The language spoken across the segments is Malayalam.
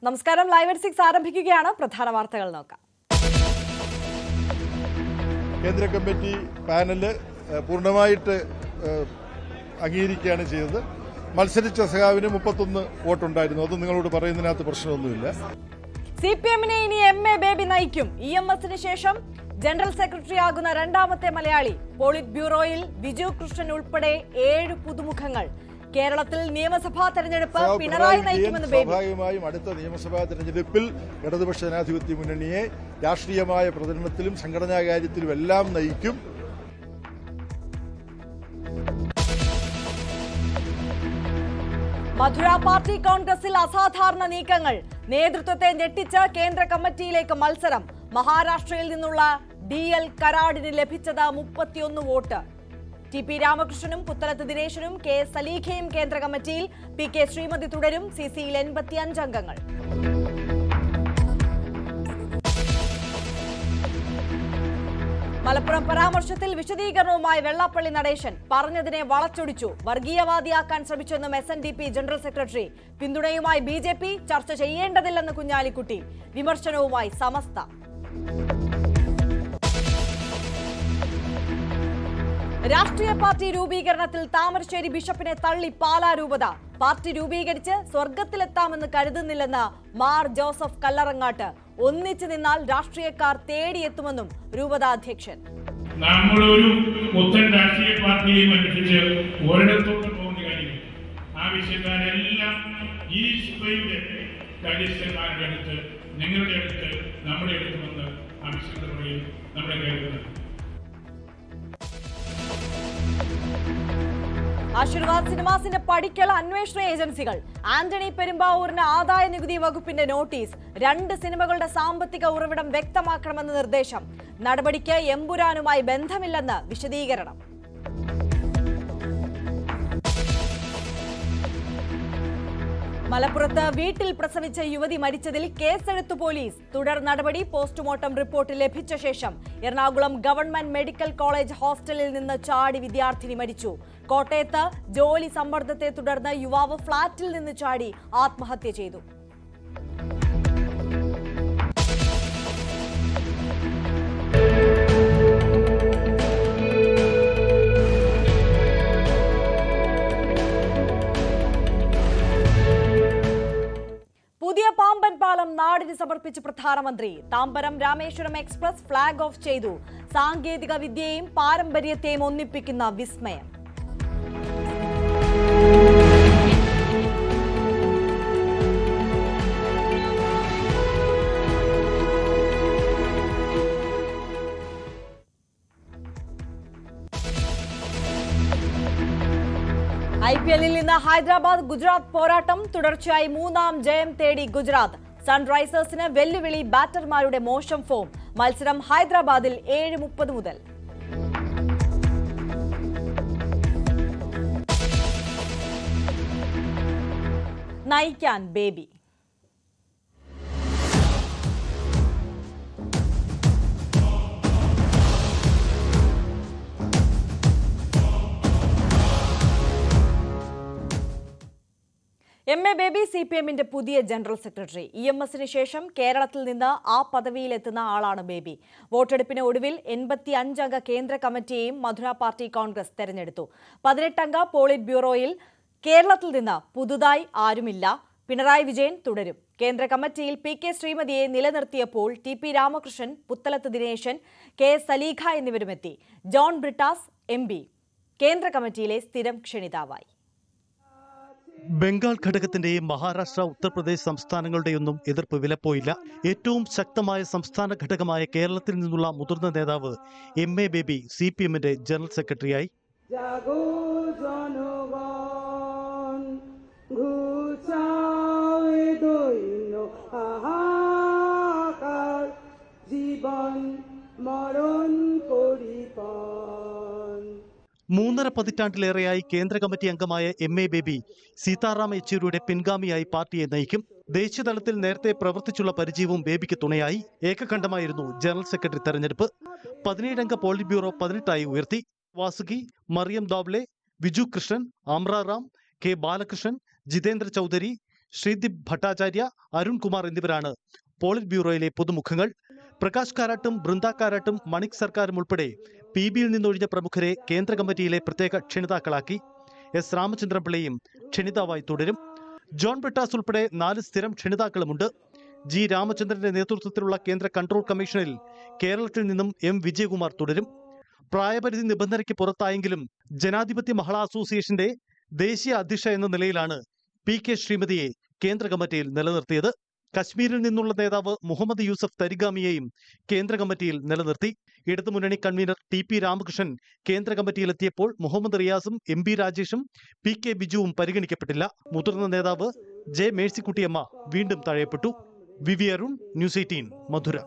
നമസ്കാരം. ലൈവ് അറ്റ് 6 ആരംഭിക്കുകയാണ്. പ്രധാന വാർത്തകൾ നോക്കാം. കേന്ദ്ര കമ്മിറ്റി പാനല് പൂർണ്ണമായിട്ട് അംഗീകരിക്കുകയാണ് ചെയ്തത്. മത്സരിച്ച സഖാവിന് 31 വോട്ടുണ്ടായിരുന്നു. അത് നിങ്ങളോട് പറയുന്നതിനകത്ത് പ്രശ്നമൊന്നുമില്ല. CPM-നെ ഇനി MA ബേബി നയിക്കും. EMS-ന് ശേഷം ജനറൽ സെക്രട്ടറി ആകുന്ന രണ്ടാമത്തെ മലയാളി. പോളിറ്റ് ബ്യൂറോയിൽ ബിജു കൃഷ്ണൻ ഉൾപ്പെടെ 7 പുതുമുഖങ്ങൾ. കേരളത്തിൽ നിയമസഭാ തെരഞ്ഞെടുപ്പ് പിണറായി നയിക്കുമെന്ന് ബേബി. സ്വാഭാവികമായും അടുത്ത നിയമസഭാ തെരഞ്ഞെടുപ്പിൽ ഇടതുപക്ഷ ജനാധിപത്യ മുന്നണിയെ രാഷ്ട്രീയമായ പ്രചരണത്തിലും സംഘടനാ കാര്യത്തിലും എല്ലാം നയിക്കും. മധുര പാർട്ടി കോൺഗ്രസിൽ അസാധാരണ നീക്കങ്ങൾ. നേതൃത്വത്തെ ഞെട്ടിച്ച് കേന്ദ്ര കമ്മിറ്റിയിലേക്ക് മത്സരം. മഹാരാഷ്ട്രയിൽ നിന്നുള്ള DL കരാടിന് ലഭിച്ചത് 31 വോട്ട്. TP രാമകൃഷ്ണനും പുത്തലത്ത് ദിനേശനും KS സലീഖയും കേന്ദ്ര കമ്മിറ്റിയിൽ. PK ശ്രീമതി തുടരും. CCയിൽ 85 അംഗങ്ങൾ. മലപ്പുറം പരാമർശത്തിൽ വിശദീകരണവുമായി വെള്ളാപ്പള്ളി നടേശൻ. പറഞ്ഞതിനെ വളച്ചൊടിച്ചു. വർഗീയവാദിയാക്കാൻ ശ്രമിച്ചെന്നും SNDP ജനറൽ സെക്രട്ടറി. പിന്തുണയുമായി BJP. ചർച്ച ചെയ്യേണ്ടതില്ലെന്ന് കുഞ്ഞാലിക്കുട്ടി. വിമർശനവുമായി സമസ്ത. രാഷ്ട്രീയ പാർട്ടി രൂപീകരണത്തിൽ താമരശ്ശേരി ബിഷപ്പിനെ തള്ളി പാലാ രൂപത. പാർട്ടി രൂപീകരിച്ച് സ്വർഗത്തിലെത്താമെന്ന് കരുതുന്നില്ലെന്ന് മാർ ജോസഫ് കല്ലറങ്ങാട്ട്. ഒന്നിച്ചു നിന്നാൽ രാഷ്ട്രീയക്കാർ തേടിയെത്തുമെന്നും രൂപതാധ്യക്ഷൻ. നമ്മളൊരു പുത്തൻ രാഷ്ട്രീയ പാർട്ടിയെയും അനുസരിച്ച് ഒരിടത്തോട്ട് പോകേണ്ട കാര്യം. ആവശ്യക്കാരെല്ലാം ഈ സഭയുടെ കാര്യസ്ഥന്മാരുടെ അടുത്ത്, നിങ്ങളുടെ അടുത്ത്, നമ്മുടെ അടുത്ത് വന്ന് ആവശ്യപ്പെടുകയും നമ്മുടെ കരുതുന്നത്. ആശീർവാദ് സിനിമാസിന്റെ പടിക്കൽ അന്വേഷണ ഏജൻസികൾ. ആന്റണി പെരുമ്പാവൂരിന് ആദായ നികുതി വകുപ്പിന്റെ നോട്ടീസ്. 2 സിനിമകളുടെ സാമ്പത്തിക ഉറവിടം വ്യക്തമാക്കണമെന്ന് നിർദ്ദേശം. നടപടിക്ക് എമ്പുരാനുമായി ബന്ധമില്ലെന്ന് വിശദീകരണം. മലപ്പുറത്ത് വീട്ടിൽ പ്രസവിച്ച യുവതി മരിച്ചതിൽ കേസെടുത്തു പോലീസ്. തുടർ നടപടി പോസ്റ്റ്മോർട്ടം റിപ്പോർട്ട് ലഭിച്ച ശേഷം. എറണാകുളം ഗവൺമെന്റ് മെഡിക്കൽ കോളേജ് ഹോസ്റ്റലിൽ നിന്ന് ചാടി വിദ്യാർത്ഥിനി മരിച്ചു. കോട്ടയത്ത് ജോലി സമ്മർദ്ദത്തെ തുടർന്ന് യുവാവ് ഫ്ളാറ്റിൽ നിന്ന് ചാടി ആത്മഹത്യ ചെയ്തു. പുതിയ പാമ്പൻ പാലം നാടിന് സമർപ്പിച്ച് പ്രധാനമന്ത്രി. Tambaram Rameswaram express flag off ചെയ്തു. സാങ്കേതിക വിദ്യയെയും പാരമ്പര്യത്തെയും ഒന്നിപ്പിക്കുന്ന വിസ്മയം. IPL-ൽ നിന്ന് ഹൈദരാബാദ് ഗുജറാത്ത് പോരാട്ടം. തുടർച്ചയായി 3ാം ജയം തേടി ഗുജറാത്ത്. സൺറൈസേഴ്സിന് വെല്ലുവിളി ബാറ്റർമാരുടെ മോശം ഫോം. മത്സരം ഹൈദരാബാദിൽ 7:30 മുതൽ. നയിക്കാൻ ബേബി. MA ബേബി CPM-ന്റെ പുതിയ ജനറൽ സെക്രട്ടറി. EMS-ന് ശേഷം കേരളത്തിൽ നിന്ന് ആ പദവിയിലെത്തുന്ന ആളാണ് ബേബി. വോട്ടെടുപ്പിന് ഒടുവിൽ 85 അംഗ കേന്ദ്ര കമ്മിറ്റിയെയും മധുര പാർട്ടി കോൺഗ്രസ് തെരഞ്ഞെടുത്തു. 18 അംഗ പോളിറ്റ് ബ്യൂറോയിൽ കേരളത്തിൽ നിന്ന് പുതുതായി ആരുമില്ല. പിണറായി വിജയൻ തുടരും. കേന്ദ്ര കമ്മിറ്റിയിൽ PK ശ്രീമതിയെ നിലനിർത്തിയപ്പോൾ TP രാമകൃഷ്ണൻ, പുത്തലത്ത് ദിനേശൻ, KS സലീഖ എന്നിവരുമെത്തി. ജോൺ ബ്രിട്ടാസ് MP കേന്ദ്ര കമ്മിറ്റിയിലെ സ്ഥിരം ക്ഷണിതാവായി. ബംഗാൾ ഘടകത്തിന്റെയും മഹാരാഷ്ട്ര, ഉത്തർപ്രദേശ് സംസ്ഥാനങ്ങളുടെയൊന്നും എതിർപ്പ് വിലപ്പോയില്ല. ഏറ്റവും ശക്തമായ സംസ്ഥാന ഘടകമായ കേരളത്തിൽ നിന്നുള്ള മുതിർന്ന നേതാവ് MA ബേബി CPM-ന്റെ ജനറൽ സെക്രട്ടറിയായി. മൂന്നര പതിറ്റാണ്ടിലേറെയായി കേന്ദ്ര കമ്മിറ്റി അംഗമായ MA ബേബി സീതാറാം യെച്ചൂരിയുടെ പിൻഗാമിയായി പാർട്ടിയെ നയിക്കും. ദേശീയതലത്തിൽ നേരത്തെ പ്രവർത്തിച്ചുള്ള പരിചയവും ബേബിക്ക് തുണയായി. ഏകകണ്ഠമായിരുന്നു ജനറൽ സെക്രട്ടറി തെരഞ്ഞെടുപ്പ്. 17 അംഗ പോളിറ്റ് ബ്യൂറോ 18 ഉയർത്തി. വാസുകി, മറിയം ദാവ്ലെ, വിജു കൃഷ്ണൻ, അമ്ര റാം, K ബാലകൃഷ്ണൻ, ജിതേന്ദ്ര ചൗധരി, ശ്രീദീപ് ഭട്ടാചാര്യ, അരുൺകുമാർ എന്നിവരാണ് പോളിറ്റ് ബ്യൂറോയിലെ പുതുമുഖങ്ങൾ. പ്രകാശ് കാരാട്ടും ബൃന്ദ കാരാട്ടും മണിക് സർക്കാരും ഉൾപ്പെടെ PBയിൽ നിന്നൊഴിഞ്ഞ പ്രമുഖരെ കേന്ദ്ര കമ്മിറ്റിയിലെ പ്രത്യേക ക്ഷണിതാക്കളാക്കി. S. രാമചന്ദ്രൻപിള്ളയും ക്ഷണിതാവായി തുടരും. ജോൺ ബ്രിട്ടാസ് ഉൾപ്പെടെ 4 സ്ഥിരം ക്ഷണിതാക്കളുമുണ്ട്. G. രാമചന്ദ്രന്റെ നേതൃത്വത്തിലുള്ള കേന്ദ്ര കൺട്രോൾ കമ്മീഷനിൽ കേരളത്തിൽ നിന്നും M. വിജയകുമാർ തുടരും. പ്രായപരിധി നിബന്ധനയ്ക്ക് പുറത്തായെങ്കിലും ജനാധിപത്യ മഹിളാ അസോസിയേഷന്റെ ദേശീയ അധ്യക്ഷ എന്ന നിലയിലാണ് PK ശ്രീമതിയെ കേന്ദ്ര കമ്മിറ്റിയിൽ നിലനിർത്തിയത്. കശ്മീരിൽ നിന്നുള്ള നേതാവ് മുഹമ്മദ് യൂസഫ് തരിഗാമിയെയും കേന്ദ്ര കമ്മിറ്റിയിൽ നിലനിർത്തി. ഇടതുമുന്നണി കൺവീനർ TP രാമകൃഷ്ണൻ കേന്ദ്ര കമ്മിറ്റിയിലെത്തിയപ്പോൾ മുഹമ്മദ് റിയാസും MP രാജേഷും PK ബിജുവും പരിഗണിക്കപ്പെട്ടില്ല. മുതിർന്ന നേതാവ് J. മേഴ്സിക്കുട്ടിയമ്മ വീണ്ടും തഴയപ്പെട്ടു. VV അരുൺ, ന്യൂസ് 18, മധുര.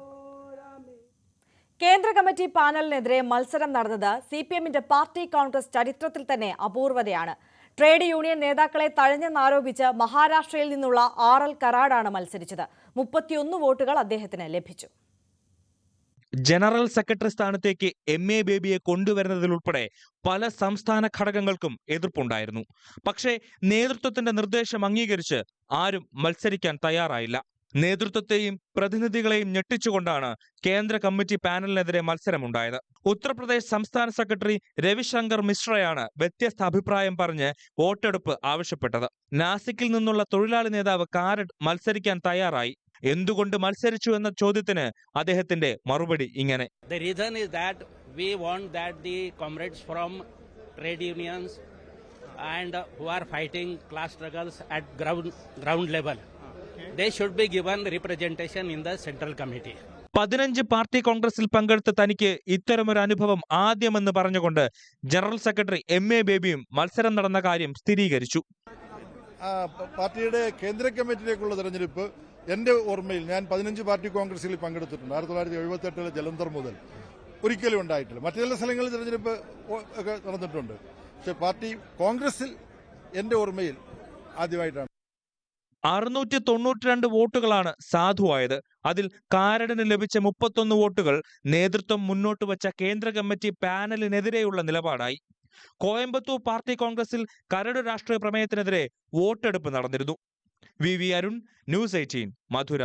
കേന്ദ്ര കമ്മിറ്റി പാനലിനെതിരെ മത്സരം നടന്നത് CPMന്റെ പാർട്ടി കോൺഗ്രസ് ചരിത്രത്തിൽ തന്നെ അപൂർവതയാണ്. ട്രേഡ് യൂണിയൻ നേതാക്കളെ തഴഞ്ഞെന്നാരോപിച്ച് മഹാരാഷ്ട്രയിൽ നിന്നുള്ള RL കറാടാണ് മത്സരിച്ചത്. 31 വോട്ടുകൾ അദ്ദേഹത്തിന് ലഭിച്ചു. ജനറൽ സെക്രട്ടറി സ്ഥാനത്തേക്ക് MA ബേബിയെ കൊണ്ടുവരുന്നതിലുൾപ്പെടെ പല സംസ്ഥാന ഘടകങ്ങൾക്കും എതിർപ്പുണ്ടായിരുന്നു. പക്ഷേ നേതൃത്വത്തിന്റെ നിർദ്ദേശം അംഗീകരിച്ച് ആരും മത്സരിക്കാൻ തയ്യാറായില്ല. നേതൃത്വത്തെയും പ്രതിനിധികളെയും ഞെട്ടിച്ചുകൊണ്ടാണ് കേന്ദ്ര കമ്മിറ്റി പാനലിനെതിരെ മത്സരമുണ്ടായത്. ഉത്തർപ്രദേശ് സംസ്ഥാന സെക്രട്ടറി രവിശങ്കർ മിശ്രയാണ് വ്യത്യസ്ത അഭിപ്രായം പറഞ്ഞ് വോട്ടെടുപ്പ് ആവശ്യപ്പെട്ടത്. നാസിക്കിൽ നിന്നുള്ള തൊഴിലാളി നേതാവ് കാരഡ് മത്സരിക്കാൻ തയ്യാറായി. എന്തുകൊണ്ട് മത്സരിച്ചു എന്ന ചോദ്യത്തിന് അദ്ദേഹത്തിന്റെ മറുപടി ഇങ്ങനെ: The reason is that we want that the comrades from trade unions and who are fighting class struggles at ground level, they should be given representation in the central committee. 15 party കോൺഗ്രസിൽ പങ്കെടുത്ത തനിക്ക് ഇത്തരമൊരു അനുഭവം ആദ്യമെന്ന് പറഞ്ഞുകൊണ്ട് ജനറൽ സെക്രട്ടറി MA ബേബിയും മത്സരം നടന്ന കാര്യം സ്ഥിരീകരിച്ചു. പാർട്ടിയുടെ കേന്ദ്ര കമ്മിറ്റിയിലേക്കുള്ള തെരഞ്ഞെടുപ്പ് എൻ്റെ ഓർമ്മയിൽ ഞാൻ 15 പാർട്ടി കോൺഗ്രസിൽ പങ്കെടുത്തിട്ടുണ്ട്. 1978 ജലന്ധർ മുതൽ ഒരിക്കലും ഉണ്ടായിട്ടില്ല. മറ്റു ചില സ്ഥലങ്ങളിൽ തെരഞ്ഞെടുപ്പ് ഒക്കെ നടന്നിട്ടുണ്ട്. പക്ഷെ പാർട്ടി കോൺഗ്രസിൽ എൻ്റെ ഓർമ്മയിൽ ആദ്യമായിട്ടാണ്. 692 വോട്ടുകളാണ് സാധുവായത്. അതിൽ കാരടിന് ലഭിച്ച 31 വോട്ടുകൾ നേതൃത്വം മുന്നോട്ട് വച്ച കേന്ദ്ര കമ്മിറ്റി പാനലിനെതിരെയുള്ള നിലപാടായി. കോയമ്പത്തൂർ പാർട്ടി കോൺഗ്രസിൽ കരട് രാഷ്ട്രീയ പ്രമേയത്തിനെതിരെ വോട്ടെടുപ്പ് നടന്നിരുന്നു. VV അരുൺ, ന്യൂസ് 18, മധുര.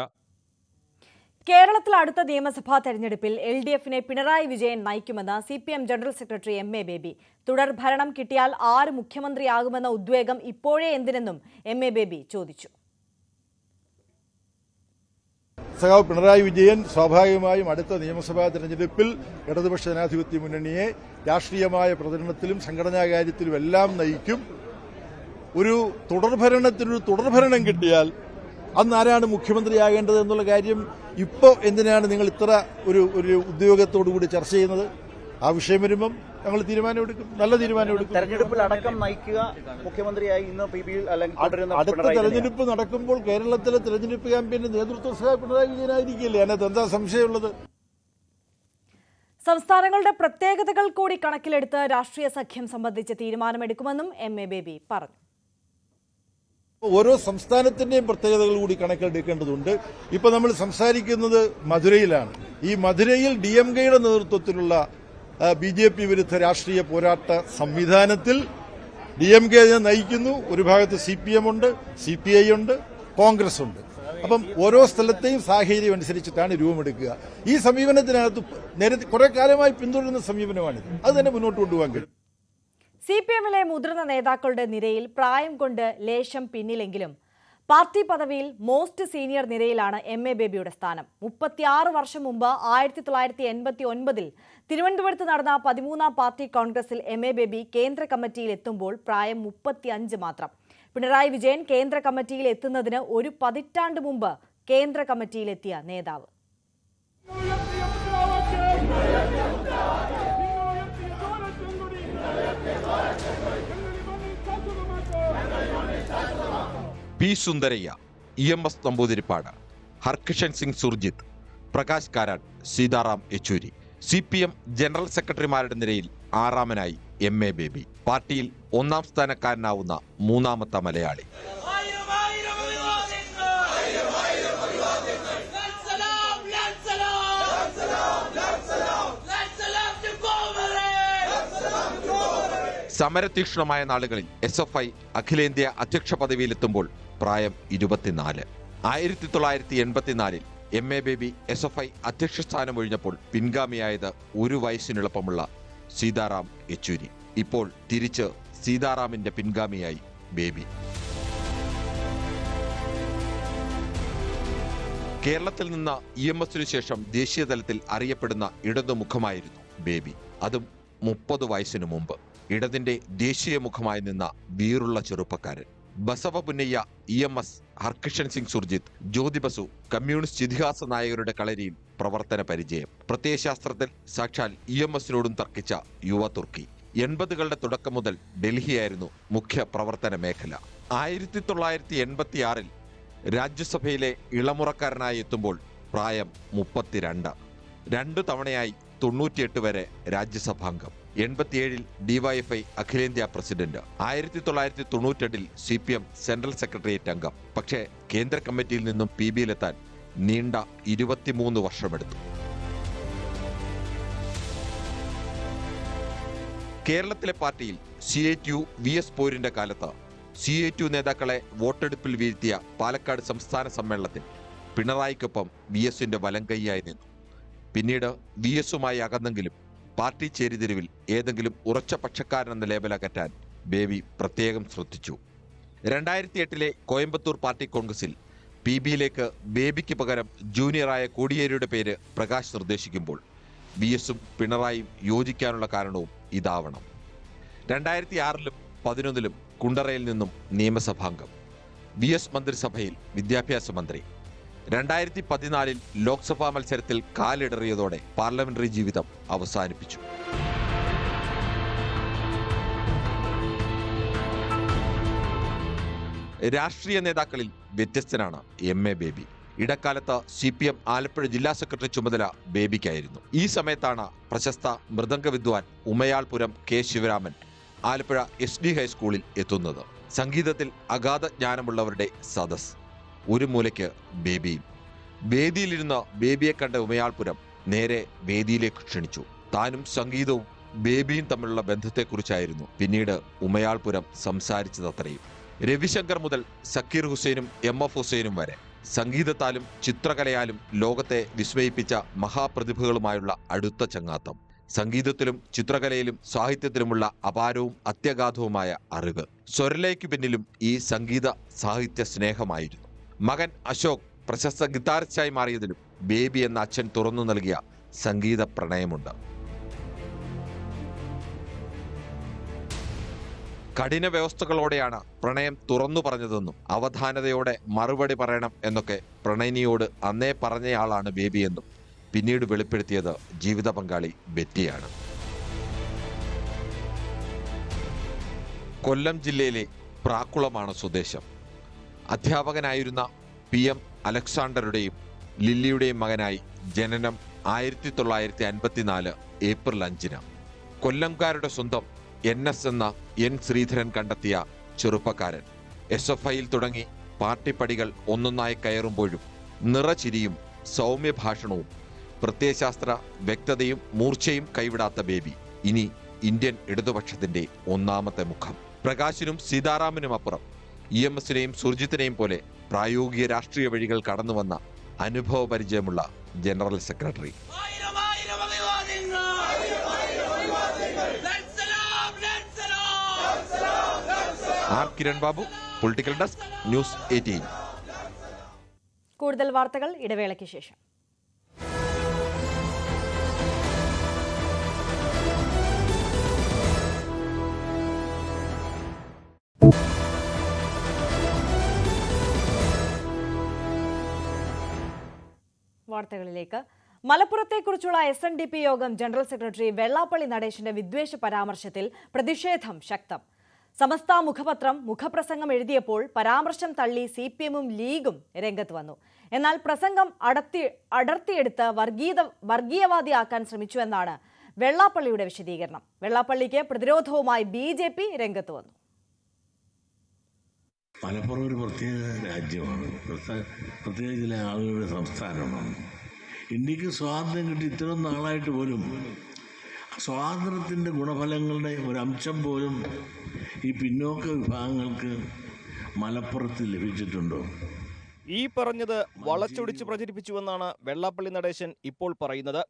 കേരളത്തിൽ അടുത്ത നിയമസഭാ തെരഞ്ഞെടുപ്പിൽ LDFനെ പിണറായി വിജയൻ നയിക്കുമെന്ന് CPM general secretary MA baby. തുടർ ഭരണം കിട്ടിയാൽ ആര് മുഖ്യമന്ത്രിയാകുമെന്ന ഉദ്വേഗം ഇപ്പോഴേ എന്തിനെന്നും MA ബേബി ചോദിച്ചു. സഖാവ് പിണറായി വിജയൻ സ്വാഭാവികമായും അടുത്ത നിയമസഭാ തെരഞ്ഞെടുപ്പിൽ ഇടതുപക്ഷ ജനാധിപത്യ മുന്നണിയെ രാഷ്ട്രീയമായ പ്രചരണത്തിലും സംഘടനാ കാര്യത്തിലും എല്ലാം നയിക്കും. ഒരു തുടർഭരണം കിട്ടിയാൽ അന്ന് ആരാണ് മുഖ്യമന്ത്രിയാകേണ്ടത് എന്നുള്ള കാര്യം ഇപ്പോൾ എന്തിനാണ് നിങ്ങൾ ഇത്ര ഒരു ഉദ്യോഗത്തോടുകൂടി ചർച്ച ചെയ്യുന്നത്? ആ വിഷയം വരുമ്പം ഞങ്ങൾ തീരുമാനമെടുക്കും, നല്ല തീരുമാനമെടുക്കും. തെരഞ്ഞെടുപ്പിൽ അടക്കം നയിക്കുക മുഖ്യമന്ത്രിയായി ഇന്ന് PBയിൽ അടുത്ത തെരഞ്ഞെടുപ്പ് നടക്കുമ്പോൾ കേരളത്തിലെ തെരഞ്ഞെടുപ്പ് ക്യാമ്പയിന്റെ നേതൃത്വം പിണറായി വിജയനായിരിക്കില്ലേ? അതിനകത്ത് എന്താ സംശയമുള്ളത്? സംസ്ഥാനങ്ങളുടെ പ്രത്യേകതകൾ കൂടി കണക്കിലെടുത്ത് രാഷ്ട്രീയ സഖ്യം സംബന്ധിച്ച് തീരുമാനമെടുക്കുമെന്നും MA ബേബി പറഞ്ഞു. ഓരോ സംസ്ഥാനത്തിന്റെയും പ്രത്യേകതകൾ കൂടി കണക്കിലെടുക്കേണ്ടതുണ്ട്. ഇപ്പൊ നമ്മൾ സംസാരിക്കുന്നത് മധുരയിലാണ്. ഈ മധുരയിൽ DMKയുടെ നേതൃത്വത്തിലുള്ള BJP വിരുദ്ധ രാഷ്ട്രീയ പോരാട്ട സംവിധാനത്തിൽ DMK നയിക്കുന്നു. ഒരു ഭാഗത്ത് CPM ഉണ്ട്, CPI ഉണ്ട്, കോൺഗ്രസ് ഉണ്ട്. അപ്പം ഓരോ സ്ഥലത്തെയും സാഹചര്യം അനുസരിച്ചിട്ടാണ് രൂപമെടുക്കുക. ഈ സമീപനത്തിനകത്ത് നേരത്തെ കുറെ കാലമായി പിന്തുടരുന്ന സമീപനമാണിത്. അത് തന്നെ മുന്നോട്ട് കൊണ്ടുപോകാൻ കഴിയും. CPMലെ മുതിർന്ന നേതാക്കളുടെ നിരയിൽ പ്രായം കൊണ്ട് ലേശം പിന്നിലെങ്കിലും പാർട്ടി പദവിയിൽ മോസ്റ്റ് സീനിയർ നിരയിലാണ് MA ബേബിയുടെ സ്ഥാനം. 36 വർഷം മുമ്പ് 1989 തിരുവനന്തപുരത്ത് നടന്ന 13ാം പാർട്ടി കോൺഗ്രസിൽ MA ബേബി കേന്ദ്ര കമ്മിറ്റിയിൽ എത്തുമ്പോൾ പ്രായം 35 മാത്രം. പിണറായി വിജയൻ കേന്ദ്ര കമ്മിറ്റിയിൽ എത്തുന്നതിന് ഒരു പതിറ്റാണ്ട് മുമ്പ് കേന്ദ്ര കമ്മിറ്റിയിലെത്തിയ നേതാവ്. P. Sundarayya, EMS Namboodiripad, Harkishan Singh Surjeet, Prakash Karat, Sitaram Yechury. CPM general സെക്രട്ടറിമാരുടെ നിരയിൽ 6ാമനായി MA ബേബി. പാർട്ടിയിൽ 1ാം സ്ഥാനക്കാരനാവുന്ന 3ാമത്തെ മലയാളി. സമരതീക്ഷ്ണമായ നാളുകളിൽ SFI അഖിലേന്ത്യാ അധ്യക്ഷ പദവിയിലെത്തുമ്പോൾ പ്രായം 24. 1984 MA ബേബി SFI അധ്യക്ഷ സ്ഥാനം ഒഴിഞ്ഞപ്പോൾ പിൻഗാമിയായത് 1 വയസ്സിനെളുപ്പമുള്ള സീതാറാം യെച്ചൂരി. ഇപ്പോൾ തിരിച്ച് സീതാറാമിന്റെ പിൻഗാമിയായി ബേബി. കേരളത്തിൽ നിന്ന് EMSനു ശേഷം ദേശീയ തലത്തിൽ അറിയപ്പെടുന്ന ഇടതുമുഖമായിരുന്നു ബേബി. അതും 30 വയസ്സിനു മുമ്പ്. ഇടതിന്റെ ദേശീയ മുഖമായി നിന്ന വീറുള്ള ചെറുപ്പക്കാരൻ. ബസവ പുന്നയ്യ, EMS, ഹർകിഷൻ സിംഗ് സുർജിത്ത്, ജ്യോതി ബസു, കമ്മ്യൂണിസ്റ്റ് ഇതിഹാസ നായകരുടെ കളരിയിൽ പ്രവർത്തന പരിചയം. പ്രത്യയശാസ്ത്രത്തിൽ സാക്ഷാൽ EMSനോടും തർക്കിച്ച യുവ തുർക്കി. 80കളുടെ തുടക്കം മുതൽ ഡൽഹിയായിരുന്നു മുഖ്യ പ്രവർത്തന മേഖല. 1986 രാജ്യസഭയിലെ ഇളമുറക്കാരനായി എത്തുമ്പോൾ പ്രായം 32. 2 തവണയായി 98 വരെ രാജ്യസഭാംഗം. 87 DYFI അഖിലേന്ത്യാ പ്രസിഡന്റ്. 1992 CPM സെൻട്രൽ സെക്രട്ടേറിയറ്റ് അംഗം. പക്ഷേ കേന്ദ്ര കമ്മിറ്റിയിൽ നിന്നും PBയിലെത്താൻ നീണ്ട 23 വർഷമെടുത്തു. കേരളത്തിലെ പാർട്ടിയിൽ CA2 VS പോരിന്റെ കാലത്ത് CA2 നേതാക്കളെ വോട്ടെടുപ്പിൽ വീഴ്ത്തിയ പാലക്കാട് സംസ്ഥാന സമ്മേളനത്തിൽ പിണറായിക്കൊപ്പം VSന്റെ വലങ്കൈയായി നിന്നു. പിന്നീട് VSുമായി അകന്നെങ്കിലും പാർട്ടി ചേരിതിരിവിൽ ഏതെങ്കിലും ഉറച്ച പക്ഷക്കാരനെന്ന ലേബലകറ്റാൻ ബേബി പ്രത്യേകം ശ്രദ്ധിച്ചു. 2008 കോയമ്പത്തൂർ പാർട്ടി കോൺഗ്രസിൽ PBയിലേക്ക് ബേബിക്ക് പകരം ജൂനിയറായ കോടിയേരിയുടെ പേര് പ്രകാശ് നിർദ്ദേശിക്കുമ്പോൾ VSും പിണറായിയും യോജിക്കാനുള്ള കാരണവും ഇതാവണം. 2006 2011 കുണ്ടറയിൽ നിന്നും നിയമസഭാംഗം. VS മന്ത്രിസഭയിൽ വിദ്യാഭ്യാസ മന്ത്രി. 2014 ലോക്സഭാ മത്സരത്തിൽ കാലിടറിയതോടെ പാർലമെന്ററി ജീവിതം അവസാനിപ്പിച്ചു. രാഷ്ട്രീയ നേതാക്കളിൽ വ്യത്യസ്തനാണ് MA ബേബി. ഇടക്കാലത്ത് CPM ആലപ്പുഴ ജില്ലാ സെക്രട്ടറി ചുമതല ബേബിക്കായിരുന്നു. ഈ സമയത്താണ് പ്രശസ്ത മൃദംഗ വിദ്വാൻ ഉമയാൾപുരം K ശിവരാമൻ ആലപ്പുഴ SD ഹൈസ്കൂളിൽ എത്തുന്നത്. സംഗീതത്തിൽ അഗാധ ജ്ഞാനമുള്ളവരുടെ സദസ്. ഒരു മൂലയ്ക്ക് ബേബിയും. വേദിയിലിരുന്ന് ബേബിയെ കണ്ട ഉമയാൾപുരം നേരെ വേദിയിലേക്ക് ക്ഷണിച്ചു. താനും സംഗീതവും ബേബിയും തമ്മിലുള്ള ബന്ധത്തെക്കുറിച്ചായിരുന്നു പിന്നീട് ഉമയാൾപുരം സംസാരിച്ചതത്രയും. രവിശങ്കർ മുതൽ സക്കീർ ഹുസൈനും MF ഹുസൈനും വരെ സംഗീതത്താലും ചിത്രകലയാലും ലോകത്തെ വിസ്മയിപ്പിച്ച മഹാപ്രതിഭകളുമായുള്ള അടുത്ത ചങ്ങാത്തം. സംഗീതത്തിലും ചിത്രകലയിലും സാഹിത്യത്തിലുമുള്ള അപാരവും അത്യഗാധവുമായ അറിവ്. സ്വരലയ്ക്ക് പിന്നിലും ഈ സംഗീത സാഹിത്യ സ്നേഹമായിരുന്നു. മകൻ അശോക് പ്രശസ്ത ഗിത്താറിസ്റ്റായി മാറിയതിലും ബേബി എന്ന അച്ഛൻ തുറന്നു നൽകിയ സംഗീത പ്രണയമുണ്ട്. കഠിന വ്യവസ്ഥകളോടെയാണ് പ്രണയം തുറന്നു പറഞ്ഞതെന്നും അവധാനതയോടെ മറുപടി പറയണം എന്നൊക്കെ പ്രണയിനിയോട് അന്നേ പറഞ്ഞയാളാണ് ബേബിയെന്നും പിന്നീട് വെളിപ്പെടുത്തിയത് ജീവിത പങ്കാളി ബെറ്റിയാണ്. കൊല്ലം ജില്ലയിലെ പ്രാക്കുളമാണ് സ്വദേശം. അധ്യാപകനായിരുന്ന PM അലക്സാണ്ടറുടെയും ലില്ലിയുടെയും മകനായി ജനനം 1954 ഏപ്രിൽ 5. കൊല്ലംകാരുടെ സ്വന്തം NS എന്ന N ശ്രീധരൻ കണ്ടെത്തിയ ചെറുപ്പക്കാരൻ. SFIയിൽ തുടങ്ങി പാർട്ടി പടികൾ ഒന്നൊന്നായി കയറുമ്പോഴും നിറചിരിയും സൗമ്യഭാഷണവും പ്രത്യയശാസ്ത്ര വ്യക്തതയും മൂർച്ചയും കൈവിടാത്ത ബേബി ഇനി ഇന്ത്യൻ ഇടതുപക്ഷത്തിന്റെ ഒന്നാമത്തെ മുഖം. പ്രകാശിനും സീതാറാമിനും അപ്പുറം EMSനെയും സുർജിത്തിനെയും പോലെ പ്രായോഗിക രാഷ്ട്രീയ വഴികൾ കടന്നുവന്ന അനുഭവ പരിചയമുള്ള general secretary. R Kiran Babu, political desk, news 18. കൂടുതൽ വാർത്തകൾ ഇടവേളയ്ക്ക് ശേഷം. വാർത്തകളിലേക്ക്. മലപ്പുറത്തെക്കുറിച്ചുള്ള SNDP Yogam general secretary Vellappally നടേശന്റെ വിദ്വേഷ പരാമർശത്തിൽ പ്രതിഷേധം ശക്തം. സമസ്ത മുഖപത്രം മുഖപ്രസംഗം എഴുതിയപ്പോൾ പരാമർശം തള്ളി CPMും ലീഗും രംഗത്ത് വന്നു. എന്നാൽ പ്രസംഗം അടർത്തിയെടുത്ത് വർഗീയവാദിയാക്കാൻ ശ്രമിച്ചുവെന്നാണ് വെള്ളാപ്പള്ളിയുടെ വിശദീകരണം. വെള്ളാപ്പള്ളിക്ക് പ്രതിരോധവുമായി BJP രംഗത്ത് വന്നു. മലപ്പുറം ഒരു പ്രത്യേക രാജ്യമാണ്, പ്രത്യേക ചില ആളുകളുടെ സംസ്ഥാനമാണ്. ഇന്ത്യക്ക് സ്വാതന്ത്ര്യം കിട്ടി ഇത്രയും നാളായിട്ട് പോലും സ്വാതന്ത്ര്യത്തിൻ്റെ ഗുണഫലങ്ങളുടെ ഒരംശം പോലും ഈ പിന്നോക്ക വിഭാഗങ്ങൾക്ക് മലപ്പുറത്ത് ലഭിച്ചിട്ടുണ്ടോ? ഈ പറഞ്ഞത് വളച്ചൊടിച്ച് പ്രചരിപ്പിച്ചുവെന്നാണ് വെള്ളാപ്പള്ളി നടേശൻ ഇപ്പോൾ പറയുന്നത്.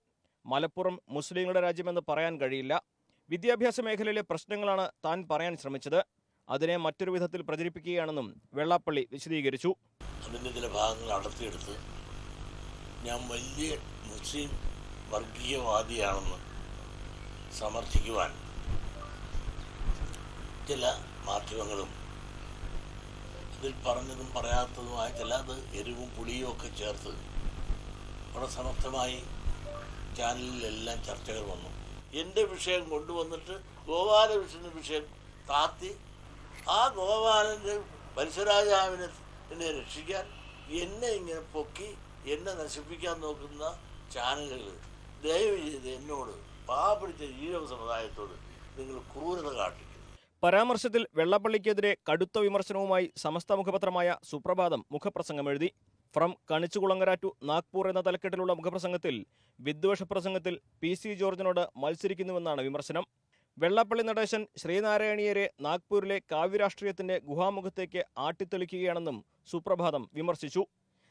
മലപ്പുറം മുസ്ലിങ്ങളുടെ രാജ്യമെന്ന് പറയാൻ കഴിയില്ല. വിദ്യാഭ്യാസ മേഖലയിലെ പ്രശ്നങ്ങളാണ് താൻ പറയാൻ ശ്രമിച്ചത്. അതിനെ മറ്റൊരു വിധത്തിൽ പ്രചരിപ്പിക്കുകയാണെന്നും വെള്ളാപ്പള്ളി വിശദീകരിച്ചു. അതിൻ്റെ ചില ഭാഗങ്ങൾ അടർത്തിയെടുത്ത് ഞാൻ വലിയ മുസ്ലിം വർഗീയവാദിയാണെന്ന് സമർത്ഥിക്കുവാൻ ചില മാധ്യമങ്ങളും ഇതിൽ പറഞ്ഞതും പറയാത്തതുമായ ചിലത് എരിവും പുളിയും ഒക്കെ ചേർത്ത് വളരെ സമർത്ഥമായി ചാനലിലെല്ലാം ചർച്ചകൾ വന്നു. എൻ്റെ വിഷയം കൊണ്ടുവന്നിട്ട് ഗോപാലകൃഷ്ണൻ്റെ വിഷയം താത്തി ആ ഗോപാലൻ്റെ പരശുരാജാവിനെ രക്ഷിക്കാൻ എന്നെ ഇങ്ങനെ പൊക്കി എന്നെ നശിപ്പിക്കാൻ നോക്കുന്ന ചാനലുകൾ ദയവ് ചെയ്ത് എന്നോട് പാവപിടിച്ച ഈഴവ സമുദായത്തോട് നിങ്ങൾ ക്രൂരത കാട്ടിക്കും. പരാമർശത്തിൽ വെള്ളാപ്പള്ളിക്കെതിരെ കടുത്ത വിമർശനവുമായി സമസ്ത മുഖപത്രമായ സുപ്രഭാതം മുഖപ്രസംഗം എഴുതി. ഫ്രം കണിച്ചുകുളങ്ങര ടു നാഗ്പൂർ എന്ന തലക്കെട്ടിലുള്ള മുഖപ്രസംഗത്തിൽ വിദ്വേഷ പ്രസംഗത്തിൽ PC ജോർജിനോട് മത്സരിക്കുന്നുവെന്നാണ് വിമർശനം. വെള്ളാപ്പള്ളി നടേശൻ ശ്രീനാരായണീയരെ നാഗ്പൂരിലെ കാവ്യരാഷ്ട്രീയത്തിന്റെ ഗുഹാമുഖത്തേക്ക് ആട്ടിത്തെളിക്കുകയാണെന്നും സുപ്രഭാതം വിമർശിച്ചു.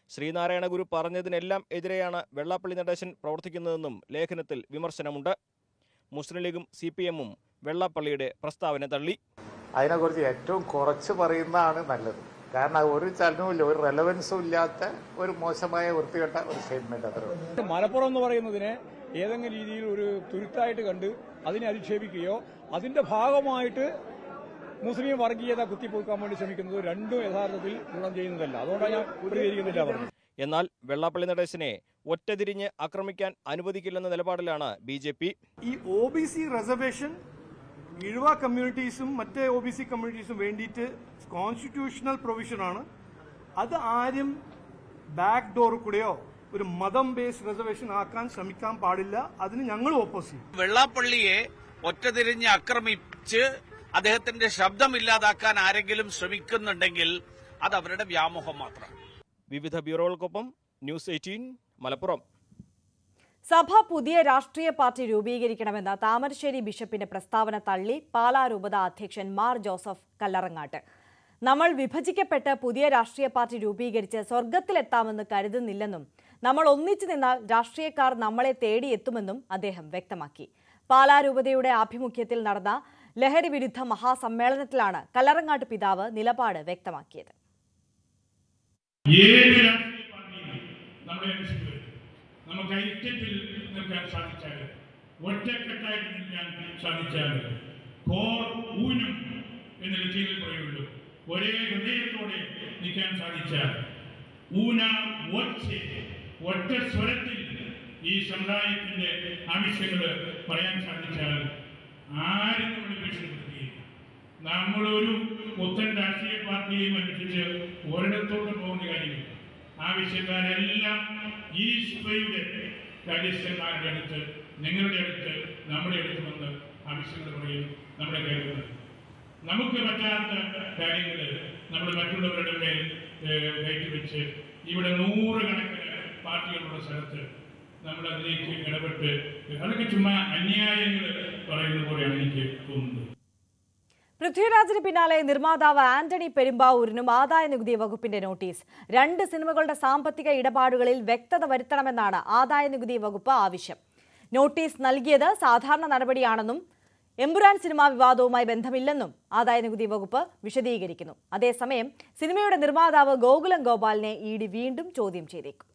ശ്രീനാരായണ ഗുരു പറഞ്ഞതിനെല്ലാം എതിരെയാണ് വെള്ളാപ്പള്ളി നടേശൻ പ്രവർത്തിക്കുന്നതെന്നും ലേഖനത്തിൽ വിമർശനമുണ്ട്. മുസ്ലിം ലീഗും CPM-ഉം വെള്ളാപ്പള്ളിയുടെ പ്രസ്താവന തള്ളി. അതിനെക്കുറിച്ച് ഏറ്റവും കുറച്ച് പറയുന്നതാണ് നല്ലത്. കാരണം ഒരു ചലനവുമില്ല, ഒരു റെലവൻസും ഇല്ലാത്ത ഒരു മോശമായ വൃത്തികെട്ട ഒരു സ്റ്റേറ്റ്മെന്റ് അത്ര. മലപ്പുറം എന്ന് പറയുന്നതിനെ ഏതെങ്കിലും രീതിയിൽ ഒരു തുരുത്തായിട്ട് കണ്ട് അതിനെ അധിക്ഷേപിക്കുകയോ അതിന്റെ ഭാഗമായിട്ട് മുസ്ലിം വർഗീയത കുത്തിപ്പൊക്കാൻ വേണ്ടി ശ്രമിക്കുന്നത് രണ്ടും യഥാർത്ഥത്തിൽ ഗുണം ചെയ്യുന്നതല്ല. അതുകൊണ്ടാണ് ഞാൻ പ്രതികരിക്കുന്നില്ല പറഞ്ഞത്. എന്നാൽ വെള്ളാപ്പള്ളി നടേശനെ ഒറ്റതിരിഞ്ഞ് ആക്രമിക്കാൻ അനുവദിക്കില്ലെന്ന നിലപാടിലാണ് BJP. ഈ OBC റിസർവേഷൻ ഇഴുവ കമ്മ്യൂണിറ്റീസും മറ്റേ OBC കമ്മ്യൂണിറ്റീസും വേണ്ടിയിട്ട് കോൺസ്റ്റിറ്റ്യൂഷണൽ പ്രൊവിഷനാണ്. അത് ആരും ബാക്ക് ഡോർ കൂടെയോ ഒരു മതം ബേസ്ഡ് റിസർവേഷൻ ആക്കാൻ ശ്രമിക്കാൻ പാടില്ല. അതിന് ഞങ്ങൾ ഓപ്പോസ് ചെയ്യും. വെള്ളാപ്പള്ളിയെ ഒറ്റതിരിഞ്ഞ് ആക്രമിച്ച് അദ്ദേഹത്തിന്റെ ശബ്ദം ഇല്ലാതാക്കാൻ ആരെങ്കിലും ശ്രമിക്കുന്നുണ്ടെങ്കിൽ അത് അവരുടെ വ്യാമോഹം മാത്രം. വിവിധ ബ്യൂറോകൾക്കൊപ്പം ന്യൂസ് 18 മലപ്പുറം. സഭ പുതിയ രാഷ്ട്രീയ പാർട്ടി രൂപീകരിക്കണമെന്ന താമരശ്ശേരി ബിഷപ്പിന്റെ പ്രസ്താവന തള്ളി പാലാ രൂപത അധ്യക്ഷൻ മാർ ജോസഫ് കല്ലറങ്ങാട്ട്. നമ്മൾ വിഭജിക്കപ്പെട്ട് പുതിയ രാഷ്ട്രീയ പാർട്ടി രൂപീകരിച്ച് സ്വർഗത്തിലെത്താമെന്ന് കരുതുന്നില്ലെന്നും നമ്മൾ ഒന്നിച്ചു നിന്നാൽ രാഷ്ട്രീയക്കാർ നമ്മളെ തേടിയെത്തുമെന്നും അദ്ദേഹം വ്യക്തമാക്കി. പാലാ രൂപതയുടെ ആഭിമുഖ്യത്തിൽ നടന്ന ലഹരി വിരുദ്ധ മഹാസമ്മേളനത്തിലാണ് കല്ലറങ്ങാട്ട് പിതാവ് നിലപാട് വ്യക്തമാക്കിയത്. നമുക്ക് ഐക്യത്തിൽ നിൽക്കാൻ സാധിച്ചാൽ, ഒറ്റക്കെട്ടായിട്ട് നിൽക്കാൻ സാധിച്ചാൽ, കോർ ഊനും എന്ന് ലത്തീനിൽ പറയുള്ളൂ, ഒരേ ഹൃദയത്തോടെ നിൽക്കാൻ സാധിച്ചാൽ, ഊന ഒറ്റ സ്വരത്തിൽ ഈ സമുദായത്തിന്റെ ആവശ്യങ്ങൾ പറയാൻ സാധിച്ചാൽ ആരും നമ്മൾ ഭീഷണിപ്പെടുത്തുകയില്ല. നമ്മളൊരു പുത്തൻ രാഷ്ട്രീയ പാർട്ടിയെയും അനുസരിച്ച് ഒരിടത്തോട്ട് പോകുന്ന കാര്യമില്ല. ആവശ്യക്കാരെല്ലാം ഈ സഭയുടെ കാര്യസ്ഥന്മാരുടെ അടുത്ത്, നിങ്ങളുടെ അടുത്ത്, നമ്മുടെ അടുത്ത് വന്ന് ആവശ്യങ്ങൾ പറയും. നമ്മുടെ കാര്യങ്ങൾ നമുക്ക് പറ്റാത്ത കാര്യങ്ങൾ നമ്മൾ മറ്റുള്ളവരുടെ മേൽ കയറ്റിവെച്ച് ഇവിടെ നൂറുകണക്കിന് പാർട്ടികളുള്ള സ്ഥലത്ത് നമ്മൾ അതിലേക്ക് ഇടപെട്ട് അതൊക്കെ ചുമ്മാ അന്യായങ്ങൾ പറയുന്ന പോലെയാണ് എനിക്ക് തോന്നുന്നത്. പൃഥ്വിരാജിന് പിന്നാലെ നിർമ്മാതാവ് ആന്റണി പെരുമ്പാവൂരിനും ആദായ നികുതി വകുപ്പിന്റെ നോട്ടീസ്. 2 സിനിമകളുടെ സാമ്പത്തിക ഇടപാടുകളിൽ വ്യക്തത വരുത്തണമെന്നാണ് ആദായ നികുതി വകുപ്പ് ആവശ്യം. നോട്ടീസ് നൽകിയത് സാധാരണ നടപടിയാണെന്നും എമ്പുരാൻ സിനിമാ വിവാദവുമായി ബന്ധമില്ലെന്നും ആദായ നികുതി വകുപ്പ് വിശദീകരിക്കുന്നു. അതേസമയം സിനിമയുടെ നിർമ്മാതാവ് ഗോകുലം ഗോപാലിനെ ED വീണ്ടും ചോദ്യം ചെയ്തേക്കും.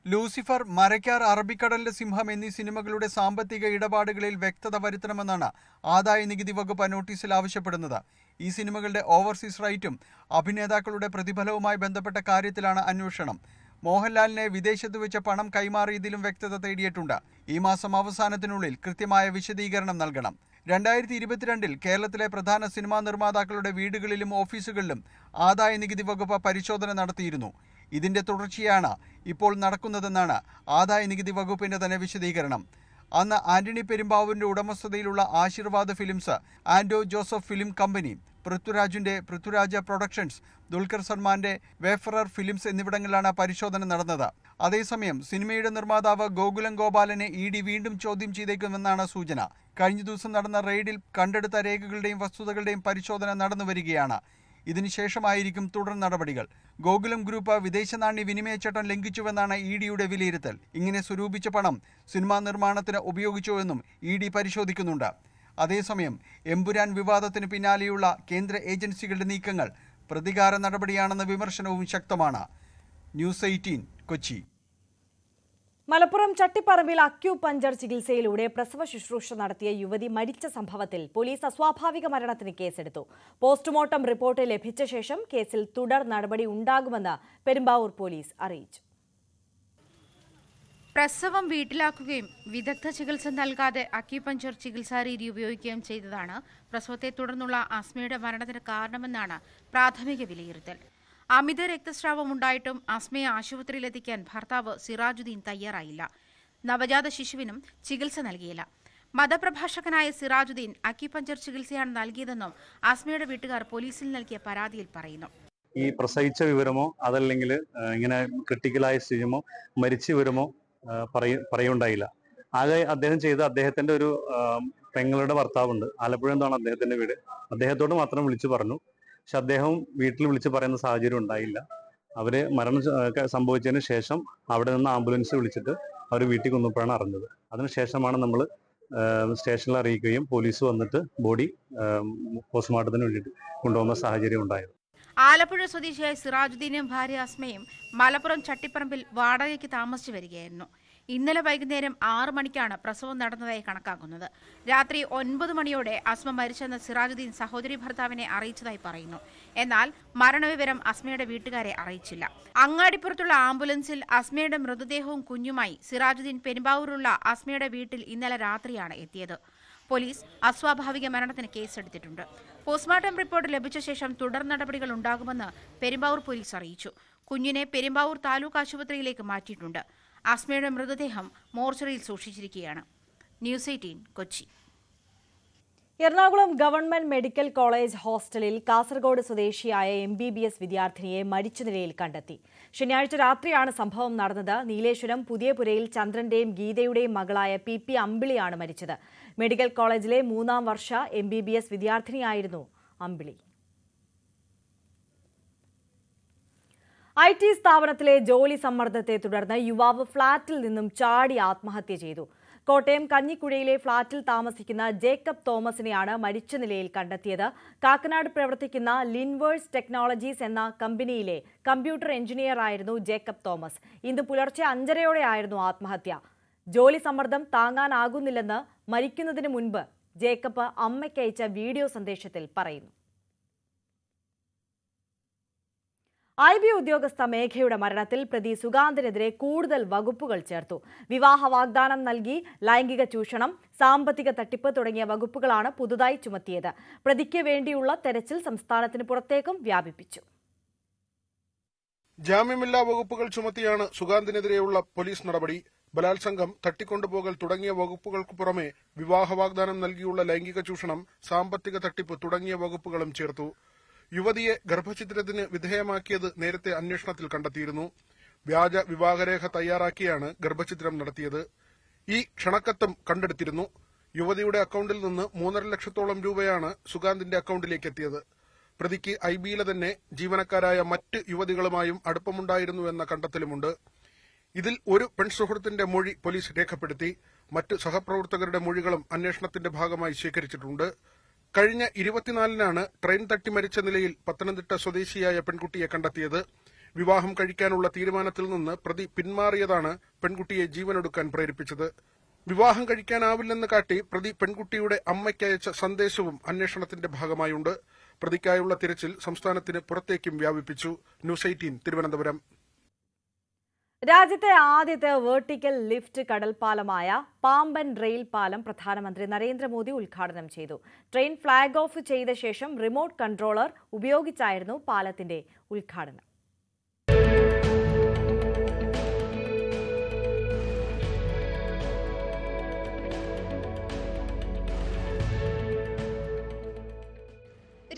ലൂസിഫർ, മരക്കാർ, അറബിക്കടലിന്റെ സിംഹം എന്നീ സിനിമകളുടെ സാമ്പത്തിക ഇടപാടുകളിൽ വ്യക്തത വരുത്തണമെന്നാണ് ആദായ നികുതി വകുപ്പ് നോട്ടീസിൽ ആവശ്യപ്പെടുന്നത്. ഈ സിനിമകളുടെ ഓവർസീസ് റൈറ്റും അഭിനേതാക്കളുടെ പ്രതിഫലവുമായി ബന്ധപ്പെട്ട കാര്യത്തിലാണ് അന്വേഷണം. മോഹൻലാലിനെ വിദേശത്ത് വെച്ച പണം കൈമാറിയതിലും വ്യക്തത തേടിയിട്ടുണ്ട്. ഈ മാസം അവസാനത്തിനുള്ളിൽ കൃത്യമായ വിശദീകരണം നൽകണം. 2022 കേരളത്തിലെ പ്രധാന സിനിമാ നിർമ്മാതാക്കളുടെ വീടുകളിലും ഓഫീസുകളിലും ആദായ നികുതി വകുപ്പ് പരിശോധന നടത്തിയിരുന്നു. ഇതിന്റെ തുടർച്ചയാണ് ഇപ്പോൾ നടക്കുന്നതെന്നാണ് ആദായ നികുതി വകുപ്പിന്റെ തന്നെ വിശദീകരണം. അന്ന് ആന്റണി പെരുമ്പാവൂരിന്റെ ഉടമസ്ഥതയിലുള്ള ആശീർവാദ് ഫിലിംസ്, ആൻഡോ ജോസഫ് ഫിലിം കമ്പനി, പൃഥ്വിരാജിന്റെ പൃഥ്വിരാജ പ്രൊഡക്ഷൻസ്, ദുൽഖർ സൽമാന്റെ വേഫറർ ഫിലിംസ് എന്നിവിടങ്ങളിലാണ് പരിശോധന നടന്നത്. അതേസമയം സിനിമയുടെ നിർമ്മാതാവ് ഗോകുലം ഗോപാലിനെ ED വീണ്ടും ചോദ്യം ചെയ്തേക്കുമെന്നാണ് സൂചന. കഴിഞ്ഞ ദിവസം നടന്ന റെയ്ഡിൽ കണ്ടെടുത്ത രേഖകളുടെയും വസ്തുതകളുടെയും പരിശോധന നടന്നുവരികയാണ്. ഇതിനുശേഷമായിരിക്കും തുടർ നടപടികൾ. ഗോകുലം ഗ്രൂപ്പ് വിദേശ നാണ്യ വിനിമയ ചട്ടം ലംഘിച്ചുവെന്നാണ് ഇഡിയുടെ വിലയിരുത്തൽ. ഇങ്ങനെ സ്വരൂപിച്ച പണം സിനിമാ നിർമ്മാണത്തിന് ഉപയോഗിച്ചുവെന്നും ഇഡി പരിശോധിക്കുന്നുണ്ട്. അതേസമയം എമ്പുരാൻ വിവാദത്തിന് പിന്നാലെയുള്ള കേന്ദ്ര ഏജൻസികളുടെ നീക്കങ്ങൾ പ്രതികാര നടപടിയാണെന്ന വിമർശനവും ശക്തമാണ്. ന്യൂസ് 18 കൊച്ചി. മലപ്പുറം ചട്ടിപ്പറമ്പിൽ അക്യൂപഞ്ചർ ചികിത്സയിലൂടെ പ്രസവ ശുശ്രൂഷ നടത്തിയ യുവതി മരിച്ച സംഭവത്തിൽ പോലീസ് അസ്വാഭാവിക മരണത്തിന് കേസെടുത്തു. പോസ്റ്റ്മോർട്ടം റിപ്പോർട്ട് ലഭിച്ച ശേഷം കേസിൽ തുടർ നടപടി ഉണ്ടാകുമെന്ന് പെരുമ്പാവൂർ പോലീസ് അറിയിച്ചു. പ്രസവം വീട്ടിലാക്കുകയും വിദഗ്ധ ചികിത്സ നൽകാതെ അക്യൂപഞ്ചർ ചികിത്സാരീതി ഉപയോഗിക്കുകയും ചെയ്തതാണ് പ്രസവത്തെ തുടർന്നുള്ള അസ്മയുടെ മരണത്തിന് കാരണമെന്നാണ് പ്രാഥമിക വിലയിരുത്തൽ. അമിത രക്തസ്രാവം ഉണ്ടായിട്ടും അസ്മയെ ആശുപത്രിയിലെത്തിക്കാൻ ഭർത്താവ് സിറാജുദ്ദീൻ തയ്യാറായില്ല. നവജാത ശിശുവിനും ചികിത്സ നൽകിയില്ല. മതപ്രഭാഷകനായ സിറാജുദ്ദീൻ അക്യൂപഞ്ചർ ചികിത്സയാണ് നൽകിയതെന്നും അസ്മയുടെ വീട്ടുകാർ പോലീസിൽ നൽകിയ പരാതിയിൽ പറയുന്നു. ഈ പ്രസവിച്ച വിവരമോ അതല്ലെങ്കിൽ ഇങ്ങനെ ക്രിട്ടിക്കലായ സ്ഥിതിയോ മരിച്ച വിവരമോ പറയുണ്ടായില്ല. ആകെ അദ്ദേഹം ചെയ്ത അദ്ദേഹത്തിന്റെ ഒരു പെങ്ങളുടെ ഭർത്താവുണ്ട്, ആലപ്പുഴ എന്താണ് അദ്ദേഹത്തിന്റെ വീട്, അദ്ദേഹത്തോട് മാത്രം വിളിച്ചു പറഞ്ഞു. പക്ഷെ അദ്ദേഹം വീട്ടിൽ വിളിച്ച് പറയുന്ന സാഹചര്യം ഉണ്ടായില്ല. അവര് മരണം സംഭവിച്ചതിന് ശേഷം അവിടെ നിന്ന് ആംബുലൻസ് വിളിച്ചിട്ട് അവർ വീട്ടിൽ കൊണ്ടുപോയാണ് അറിഞ്ഞത്. അതിനുശേഷമാണ് നമ്മൾ സ്റ്റേഷനിൽ അറിയിക്കുകയും പോലീസ് വന്നിട്ട് ബോഡി പോസ്റ്റ്മോർട്ടത്തിന് വേണ്ടിയിട്ട് കൊണ്ടുപോകുന്ന സാഹചര്യം ഉണ്ടായത്. ആലപ്പുഴ സ്വദേശിയായ സിറാജുദ്ദീനും ഭാര്യ അസ്മയും മലപ്പുറം ചട്ടിപ്പറമ്പിൽ വാടകയ്ക്ക് താമസിച്ചു വരികയായിരുന്നു. ഇന്നലെ വൈകുന്നേരം 6 മണിക്കാണ് പ്രസവം നടന്നതായി കണക്കാക്കുന്നത്. രാത്രി 9 മണിയോടെ അസ്മ മരിച്ചെന്ന് സിറാജുദ്ദീൻ സഹോദരി ഭർത്താവിനെ അറിയിച്ചതായി പറയുന്നു. എന്നാൽ മരണവിവരം അസ്മയുടെ വീട്ടുകാരെ അറിയിച്ചില്ല. അങ്ങാടിപ്പുറത്തുള്ള ആംബുലൻസിൽ അസ്മയുടെ മൃതദേഹവും കുഞ്ഞുമായി സിറാജുദ്ദീൻ പെരുമ്പാവൂരുള്ള അസ്മയുടെ വീട്ടിൽ ഇന്നലെ രാത്രിയാണ് എത്തിയത്. പോലീസ് അസ്വാഭാവിക മരണത്തിന് കേസെടുത്തിട്ടുണ്ട്. പോസ്റ്റ്മോർട്ടം റിപ്പോർട്ട് ലഭിച്ച ശേഷം തുടർ നടപടികൾ ഉണ്ടാകുമെന്ന് പെരുമ്പാവൂർ പോലീസ് അറിയിച്ചു. കുഞ്ഞിനെ പെരുമ്പാവൂർ താലൂക്ക് ആശുപത്രിയിലേക്ക് മാറ്റിയിട്ടുണ്ട്. അസ്മയുടെ മൃതദേഹം മോർച്ചറിയിൽ സൂക്ഷിച്ചിരിക്കുകയാണ്. News 18 Kochi. Ernakulam government medical college ഹോസ്റ്റലിൽ കാസർഗോഡ് സ്വദേശിയായ MBBS വിദ്യാർത്ഥിനിയെ മരിച്ച നിലയിൽ കണ്ടെത്തി. ശനിയാഴ്ച രാത്രിയാണ് സംഭവം നടന്നത്. നീലേശ്വരം പുതിയപുരയിൽ ചന്ദ്രന്റെയും ഗീതയുടെയും മകളായ PP അമ്പിളിയാണ് മരിച്ചത്. മെഡിക്കൽ കോളേജിലെ 3ാം വർഷ MBBS വിദ്യാർത്ഥിനിയായിരുന്നു അമ്പിളി. IT സ്ഥാപനത്തിലെ ജോലി സമ്മർദ്ദത്തെ തുടർന്ന് യുവാവ് ഫ്ളാറ്റിൽ നിന്നും ചാടി ആത്മഹത്യ ചെയ്തു. കോട്ടയം കഞ്ഞിക്കുഴയിലെ ഫ്ളാറ്റിൽ താമസിക്കുന്ന ജേക്കബ് തോമസിനെയാണ് മരിച്ച നിലയിൽ കണ്ടെത്തിയത്. കാക്കനാട് പ്രവർത്തിക്കുന്ന ലിൻവേഴ്സ് ടെക്നോളജീസ് എന്ന കമ്പനിയിലെ കമ്പ്യൂട്ടർ എഞ്ചിനീയറായിരുന്നു ജേക്കബ് തോമസ്. ഇന്ന് പുലർച്ചെ 5:30 ആത്മഹത്യ. ജോലി സമ്മർദ്ദം താങ്ങാനാകുന്നില്ലെന്ന് മരിക്കുന്നതിന് മുൻപ് ജേക്കബ് അമ്മയ്ക്കയച്ച വീഡിയോ സന്ദേശത്തിൽ പറയുന്നു. IB ഉദ്യോഗസ്ഥ മേഘയുടെ മരണത്തിൽ പ്രതി സുഗാന്തിനെതിരെ കൂടുതൽ വകുപ്പുകൾ ചേർത്തു. വിവാഹ വാഗ്ദാനം നൽകി ലൈംഗിക ചൂഷണം, സാമ്പത്തിക തട്ടിപ്പ് തുടങ്ങിയ വകുപ്പുകളാണ് പുതുതായി ചുമത്തിയത്. പ്രതിക്ക് വേണ്ടിയുള്ള തെരച്ചിൽ സംസ്ഥാനത്തിന് പുറത്തേക്കും വ്യാപിപ്പിച്ചു. ജാമ്യമില്ലാ വകുപ്പുകൾ ചുമത്തിയാണ് സുഗാന്തിനെതിരെയുള്ള പോലീസ് നടപടി. ബലാത്സംഗം, തട്ടിക്കൊണ്ടുപോകൽ തുടങ്ങിയ വകുപ്പുകൾക്ക് പുറമെ വിവാഹ വാഗ്ദാനം നൽകിയുള്ള ലൈംഗിക ചൂഷണം, സാമ്പത്തിക തട്ടിപ്പ് തുടങ്ങിയ വകുപ്പുകളും ചേർത്തു. യുവതിയെ ഗർഭഛിദ്രത്തിന് വിധേയമാക്കിയത് നേരത്തെ അന്വേഷണത്തിൽ കണ്ടെത്തിയിരുന്നു. വ്യാജ വിവാഹരേഖ തയ്യാറാക്കിയാണ് ഗർഭഛിദ്രം നടത്തിയത്. ഈ ക്ഷണക്കത്തും കണ്ടെടുത്തിരുന്നു. യുവതിയുടെ അക്കൌണ്ടിൽ നിന്ന് 3.5 ലക്ഷത്തോളം രൂപയാണ് സുഗാന്തിന്റെ അക്കൌണ്ടിലേക്ക് എത്തിയത്. പ്രതിക്ക് IBയിലെ തന്നെ ജീവനക്കാരായ മറ്റ് യുവതികളുമായും അടുപ്പമുണ്ടായിരുന്നുവെന്ന കണ്ടെത്തലുമുണ്ട്. ഇതിൽ ഒരു പെൺസുഹൃത്തിന്റെ മൊഴി പോലീസ് രേഖപ്പെടുത്തി. മറ്റ് സഹപ്രവർത്തകരുടെ മൊഴികളും അന്വേഷണത്തിന്റെ ഭാഗമായി ശേഖരിച്ചിട്ടുണ്ട്. കഴിഞ്ഞ 24-നാണ് ട്രെയിൻ തട്ടി മരിച്ച നിലയിൽ പത്തനംതിട്ട സ്വദേശിയായ പെൺകുട്ടിയെ കണ്ടെത്തിയത്. വിവാഹം കഴിക്കാനുള്ള തീരുമാനത്തിൽ നിന്ന് പ്രതി പിന്മാറിയതാണ് പെൺകുട്ടിയെ ജീവനൊടുക്കാൻ പ്രേരിപ്പിച്ചത്. വിവാഹം കഴിക്കാനാവില്ലെന്ന് കാട്ടി പ്രതി പെൺകുട്ടിയുടെ അമ്മയ്ക്കയച്ച സന്ദേശവും അന്വേഷണത്തിന്റെ ഭാഗമായുണ്ട്. പ്രതിക്കായുള്ള തിരച്ചിൽ സംസ്ഥാനത്തിന് പുറത്തേക്കും വ്യാപിപ്പിച്ചു. ന്യൂസ് 18 തിരുവനന്തപുരം. രാജ്യത്തെ ആദ്യത്തെ വെർട്ടിക്കൽ ലിഫ്റ്റ് കടൽപ്പാലമായ പാമ്പൻ റെയിൽ പാലം പ്രധാനമന്ത്രി നരേന്ദ്രമോദി ഉദ്ഘാടനം ചെയ്തു. ട്രെയിൻ ഫ്ളാഗ് ഓഫ് ചെയ്ത ശേഷം റിമോട്ട് കൺട്രോളർ ഉപയോഗിച്ചായിരുന്നു പാലത്തിന്റെ ഉദ്ഘാടനം.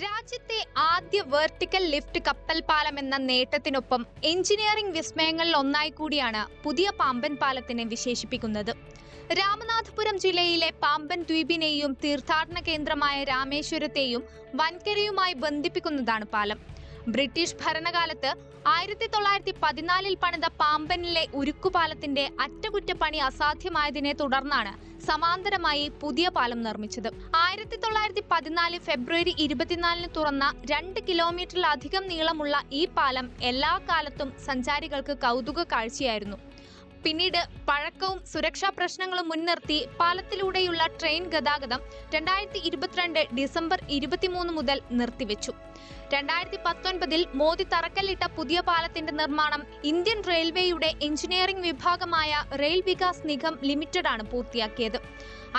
രാജ്യത്തെ ആദ്യ വെർട്ടിക്കൽ ലിഫ്റ്റ് കപ്പൽ പാലം എന്ന നേട്ടത്തിനൊപ്പം എഞ്ചിനീയറിംഗ് വിസ്മയങ്ങളിൽ ഒന്നായി കൂടിയാണ് പുതിയ പാമ്പൻ പാലത്തിനെ വിശേഷിപ്പിക്കുന്നത്. രാമനാഥപുരം ജില്ലയിലെ പാമ്പൻ ദ്വീപിനെയും തീർത്ഥാടന കേന്ദ്രമായ രാമേശ്വരത്തെയും വൻകരയുമായി ബന്ധിപ്പിക്കുന്നതാണ് പാലം. ബ്രിട്ടീഷ് ഭരണകാലത്ത് 1914 പണിത പാമ്പനിലെ ഉരുക്കുപാലത്തിന്റെ അറ്റകുറ്റപ്പണി അസാധ്യമായതിനെ തുടർന്നാണ് സമാന്തരമായി പുതിയ പാലം നിർമ്മിച്ചത്. 1914 ഫെബ്രുവരി 24 തുറന്ന 2 കിലോമീറ്ററിലധികം നീളമുള്ള ഈ പാലം എല്ലാ കാലത്തും സഞ്ചാരികൾക്ക് കൗതുക കാഴ്ചയായിരുന്നു. പിന്നീട് പഴക്കവും സുരക്ഷാ പ്രശ്നങ്ങളും മുൻനിർത്തി പാലത്തിലൂടെയുള്ള ട്രെയിൻ ഗതാഗതം 2022 ഡിസംബർ 23 മുതൽ നിർത്തിവെച്ചു. 2019 മോദി തറക്കല്ലിട്ട പുതിയ പാലത്തിന്റെ നിർമ്മാണം ഇന്ത്യൻ റെയിൽവേയുടെ എഞ്ചിനീയറിംഗ് വിഭാഗമായ റെയിൽ വികാസ് നിഗം ലിമിറ്റഡാണ് പൂർത്തിയാക്കിയത്.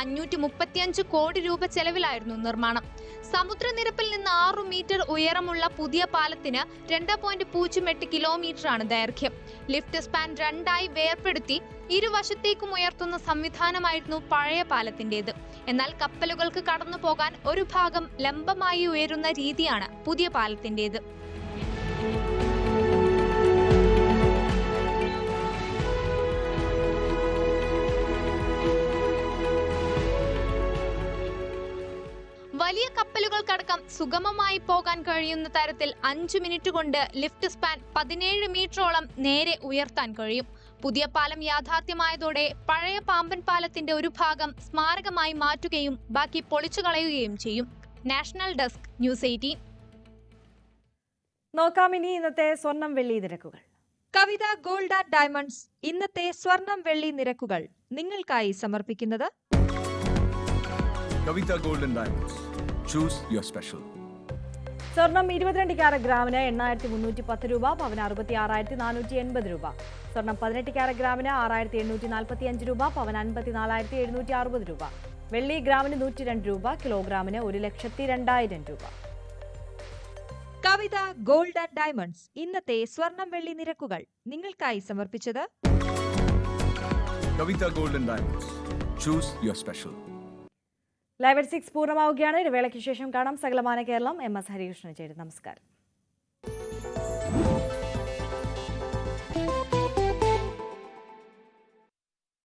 535 കോടി രൂപ ചെലവിലായിരുന്നു നിർമ്മാണം. സമുദ്രനിരപ്പിൽ നിന്ന് 6 മീറ്റർ ഉയരമുള്ള പുതിയ പാലത്തിന് 2.08 കിലോമീറ്ററാണ് ദൈർഘ്യം. ലിഫ്റ്റ് സ്പാൻ 2ആയി വേർപെടുത്തി ഇരുവശത്തേക്കും ഉയർത്തുന്ന സംവിധാനമായിരുന്നു പഴയ പാലത്തിന്റേത്. എന്നാൽ കപ്പലുകൾക്ക് കടന്നു പോകാൻ ഒരു ഭാഗം ലംബമായി ഉയരുന്ന രീതിയാണ് പുതിയ പാലത്തിന്റേത്. വലിയ കപ്പലുകൾക്കടക്കം സുഗമമായി പോകാൻ കഴിയുന്ന തരത്തിൽ 5 മിനിറ്റ് കൊണ്ട് ലിഫ്റ്റ് സ്പാൻ 17 മീറ്ററോളം നേരെ ഉയർത്താൻ കഴിയും. പുതിയ പാലം യാഥാർത്ഥ്യമായതോടെ പഴയ പാമ്പൻ പാലത്തിന്റെ ഒരു ഭാഗം സ്മാരകമായി മാറ്റുകയും ബാക്കി പൊളിച്ചു കളയുകയും ചെയ്യും. National desk, news 18. നോക്കാം ഇനി ഇന്നത്തെ സ്വർണം വെള്ളി നിരക്കുകൾ. കവിത ഗോൾഡ് ആൻഡ് ഡയമണ്ട്സ് ഇന്നത്തെ സ്വർണം വെള്ളി നിരക്കുകൾ നിങ്ങൾക്കായി സമർപ്പിക്കുന്നത് Kavitha gold and diamonds. Choose your special. സ്വർണം 22 ക്യാരറ്റ് ഗ്രാമിന് 8310 രൂപ, പവന് 66,480 രൂപ. സ്വർണം 18 ക്യാരറ്റ് ഗ്രാമിന് 6845 രൂപ, പവന് 54,760 രൂപ. വെള്ളി ഗ്രാമിന് 102 രൂപ, കിലോഗ്രാമിന് 1,02,000 രൂപ. കവിത ഗോൾഡ് ആൻഡ് ഡയമണ്ട്സ് ഇന്നത്തെ സ്വർണം വെള്ളി നിരക്കുകൾ നിങ്ങൾക്കായി സമർപ്പിച്ചത് Kavitha gold and diamonds. Choose your special. Live at 6 പൂർണ്ണമാവുകയാണ്. ഇടവേളയ്ക്ക് ശേഷം കാണാം. സകലമാന കേരളം. MS ഹരികൃഷ്ണൻ ചേരും. നമസ്കാരം.